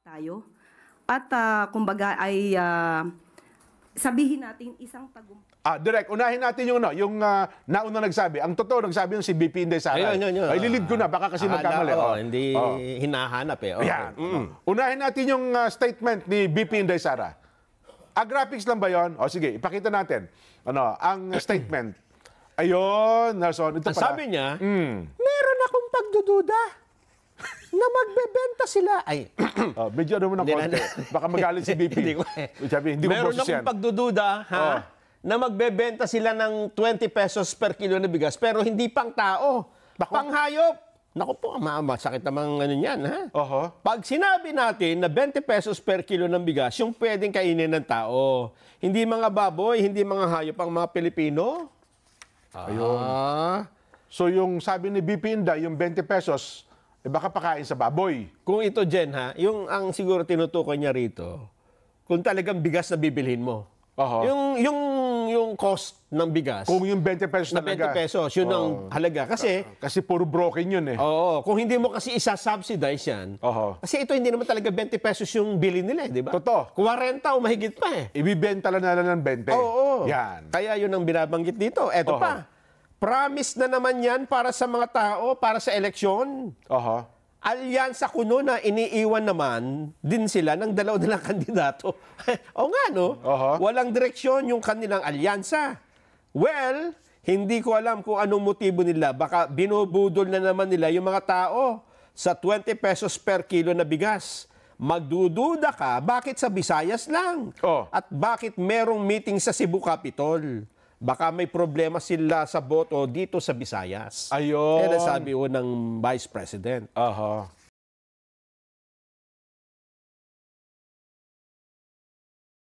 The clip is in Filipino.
tayo. At kumbaga ay sabihin natin isang tagumpay. Direk, unahin natin yung nauna nagsabi. Ang totoo nagsabi yung si BP Inday Sara. Ayun. Ay, lilid ko na, baka kasi magkamali. Hindi hinahanap eh. Ayan. Unahin natin yung statement ni BP Inday Sara. Graphics lang ba yun? Sige, ipakita natin. Ang statement. Ayun, Nelson. Ito pala. Sabi niya, meron akong pagdududa na magbebenta sila. Ay, medyo naman ng konti. Baka magalit si BP. Hindi meron akong pagdududa, na magbebenta sila ng 20 pesos per kilo na bigas, pero hindi pang tao. Panghayop. Naku po, masakit namang ano yan, ha? Pag sinabi natin na 20 pesos per kilo ng bigas, yung pwedeng kainin ng tao. Hindi mga baboy, hindi mga hayop ang mga Pilipino. Ayun. So yung sabi ni BP Inday, yung 20 pesos, baka pakain sa baboy. Kung ito, Jen, ha, yung ang siguro tinutukoy niya rito, kung talagang bigas na bibilhin mo. Yung cost ng bigas. Kung yung 20 pesos na talaga. 20 pesos, yun ang halaga. Kasi puro broken yun eh. Oo. Kung hindi mo kasi isa-subsidize yan, kasi ito hindi naman talaga 20 pesos yung bili nila, di ba? Totoo. 40 o mahigit pa eh. Ibibenta lang nila ng 20. Oo. Yan. Kaya yun ang binabanggit dito. Eto pa. Promise na naman yan para sa mga tao, para sa eleksyon. Alyansa kuno na iniiwan naman din sila ng dalaw-dalang kandidato. O nga, no? Walang direksyon yung kanilang alyansa. Well, hindi ko alam kung anong motibo nila. Baka binubudol na naman nila yung mga tao sa 20 pesos per kilo na bigas. Magdududa ka, bakit sa Visayas lang? At bakit merong meeting sa Cebu Capitol? Baka may problema sila sa boto dito sa Visayas. Ayun. Yan ang sabi ng Vice President.